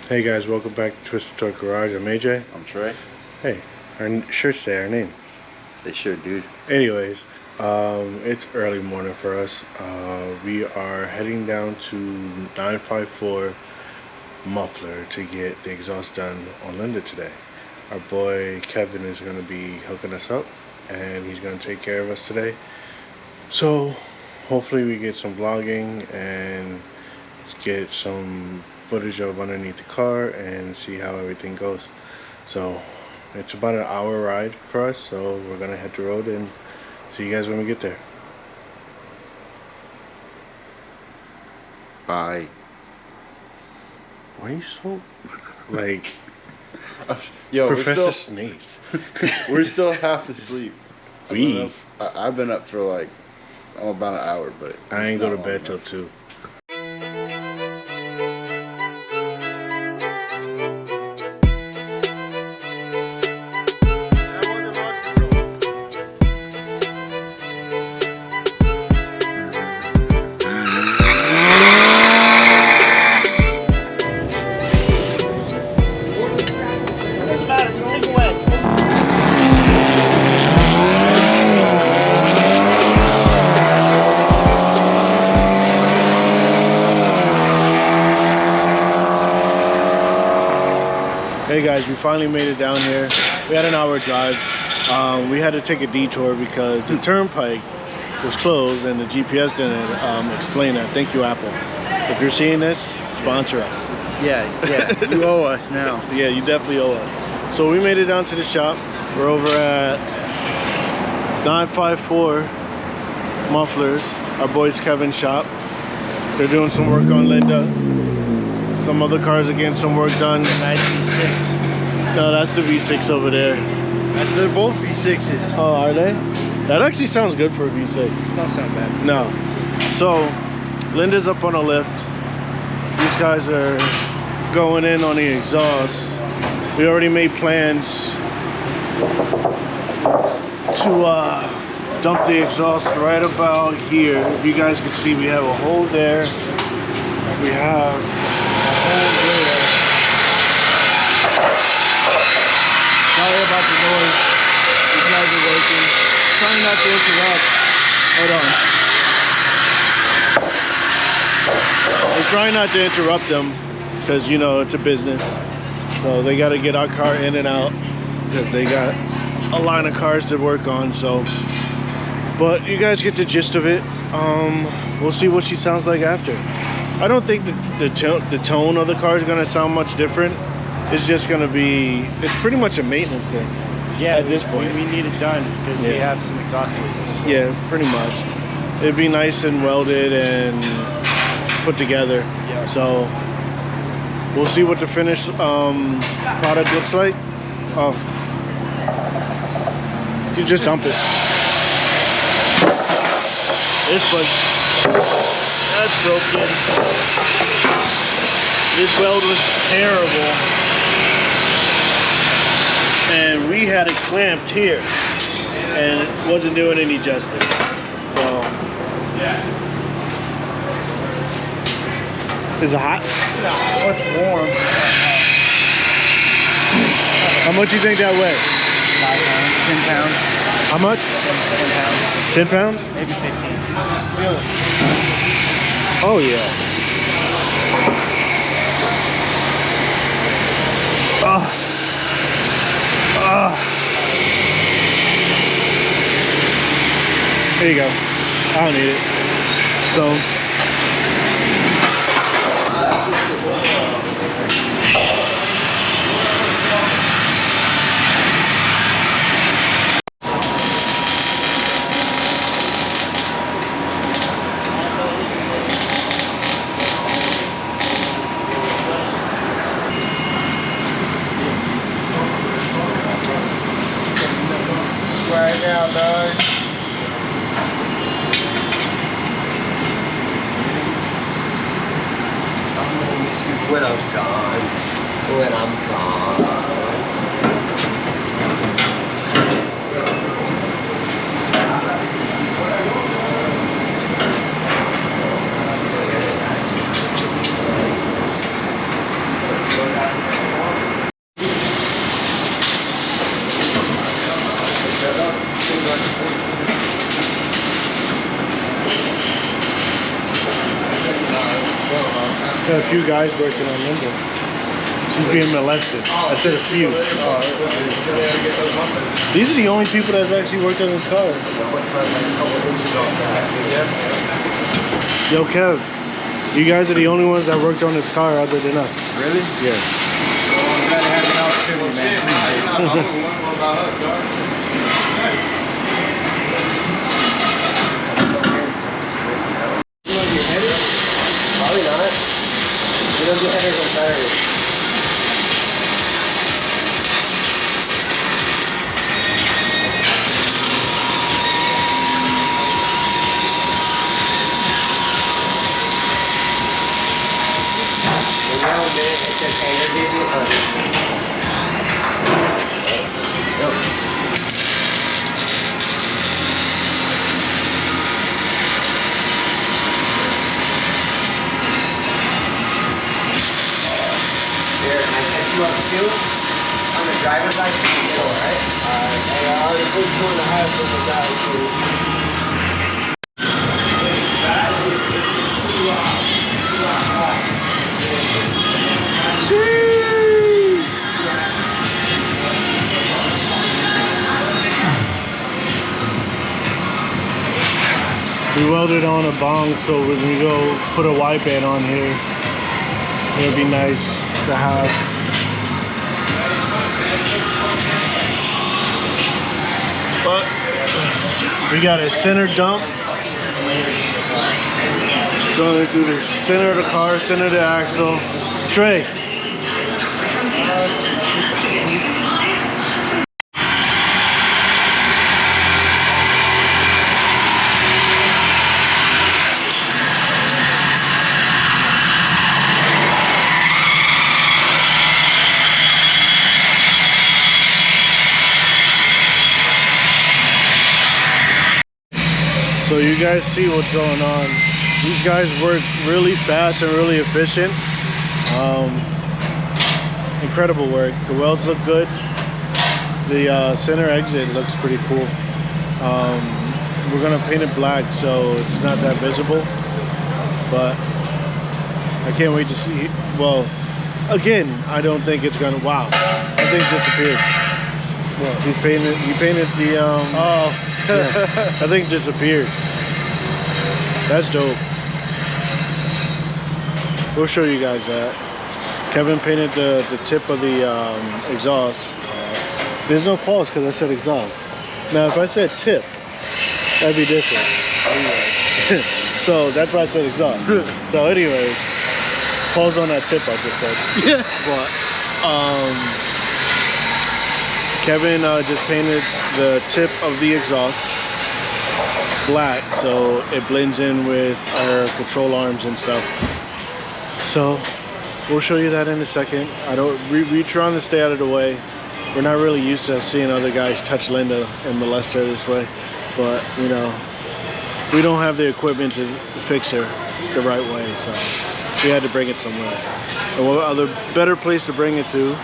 Hey guys, welcome back to Twisted Toy Garage. I'm AJ. I'm Trey. Hey, our shirts say our names. They sure do. Anyways, it's early morning for us. We are heading down to 954 Muffler to get the exhaust done on Linda today. Our boy Kevin is going to be hooking us up, and he's going to take care of us today. So, hopefully we get some vlogging and get some footage of underneath the car and see how everything goes. So it's about an hour ride for us, so we're gonna hit the road and see you guys when we get there. Bye. Why are you so like Yo, Professor Snape? We're still half asleep. I've been up for like about an hour, but I ain't go to bed till 2. Hey guys, we finally made it down here. We had an hour drive. We had to take a detour because the turnpike was closed and the GPS didn't explain that. Thank you, Apple. If you're seeing this, sponsor us. Yeah, you owe us now. Yeah, you definitely owe us. So we made it down to the shop. We're over at 954 Mufflers, our boys Kevin's shop. They're doing some work on Linda. Some other cars are getting some work done. Nice V6. No, that's the V6 over there. They're both V6s. Oh, are they? That actually sounds good for a V6. Don't sound bad. No. So, Linda's up on a lift. These guys are going in on the exhaust. We already made plans to dump the exhaust right about here. If you guys can see, we have a hole there. We have a hole there. Sorry about the noise. These guys are working. Trying not to interrupt. Hold on. We're trying not to interrupt them because, you know, it's a business. So they got to get our car in and out because they got a line of cars to work on. So, but you guys get the gist of it. We'll see what she sounds like after. I don't think the tone of the car is going to sound much different. It's just going to be, it's pretty much a maintenance thing. Yeah, at this point. We need it done because we have some exhaust leaks. Yeah, pretty much. It'd be nice and welded and put together. Yeah. So we'll see what the finished product looks like. Oh, you just dump it. This was, that's broken. This weld was terrible. And we had it clamped here and it wasn't doing any justice. So, yeah. Is it hot? No, it's warm. How much do you think that weighs? 5 pounds, 10 pounds. How much? 10 10 pounds. pounds? Maybe 15. Feel it. Oh yeah. There you go. I don't need it. So Right now, dog. When I'm gone, when I'm gone. few guys working on Linda. She's being molested. I said a few. These are the only people that's actually worked on this car. Yo, Kev, you guys are the only ones that worked on this car other than us. Really? Yeah. Well, I'm glad to have an opportunity, man. Probably not. We don't get headers on Saturday. It's a hanger, dude. Here, can I catch you up too? On the driver's license, you know, right? I already put 2.5 for the guy too. We welded on a bong, so when we go put a white band on here, it'll be nice to have. But we got a center dump going through the center of the car, center of the axle. Trey. So you guys see what's going on. These guys work really fast and really efficient. Incredible work. The welds look good. The center exit looks pretty cool. We're gonna paint it black so it's not that visible. But I can't wait to see. Well, again, I don't think it's gonna. Wow, that thing disappeared. Well, he painted the. Oh. Yeah, that thing disappeared. That's dope. We'll show you guys that. Kevin painted the tip of the exhaust. There's no pause because I said exhaust. Now if I said tip, that'd be different. So that's why I said exhaust. So anyways, pause on that tip I just said. But Kevin just painted the tip of the exhaust black so it blends in with our control arms and stuff. So we'll show you that in a second. We're trying to stay out of the way. We're not really used to seeing other guys touch Linda and molest her this way, but you know, we don't have the equipment to fix her the right way, so we had to bring it somewhere. And what other better place to bring it to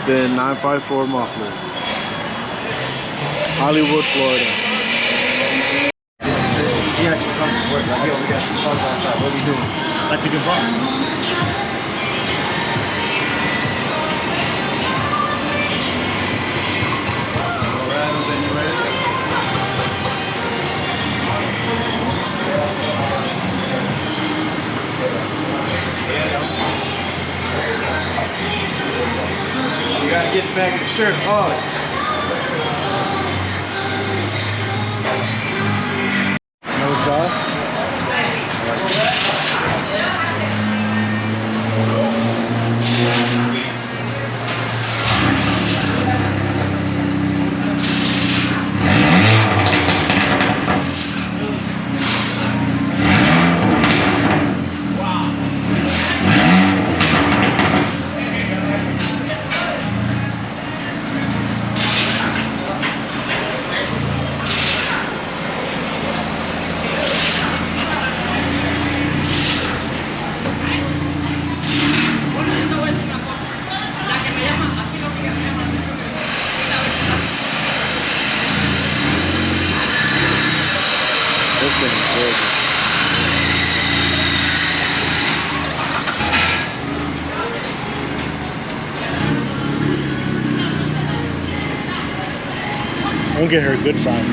than 954 Mufflers, Hollywood, Florida. He actually comes to work like, yo, we got some bugs outside. What are we doing? That's a good box. You gotta get the back of the shirt polished. No exhaust? Don't get her a good side.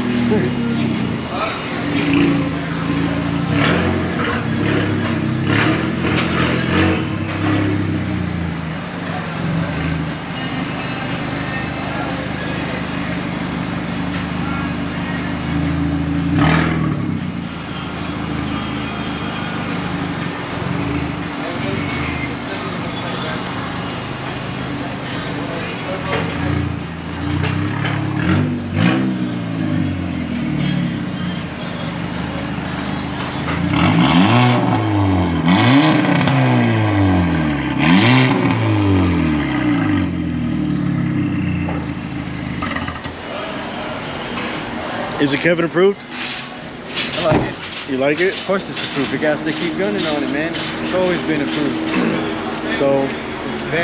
Is it Kevin approved? I like it. You like it? Of course it's approved. You guys, they keep gunning on it, man. It's always been approved. So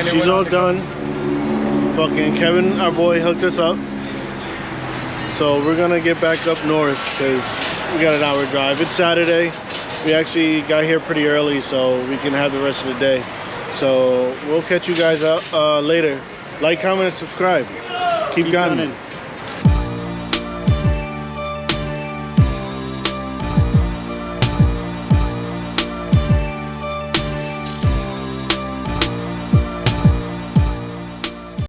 she's all done. Fucking Kevin, our boy, hooked us up. So we're gonna get back up north because we got an hour drive. It's Saturday. We actually got here pretty early so we can have the rest of the day. So we'll catch you guys out later. Like, comment, and subscribe. Keep gunning.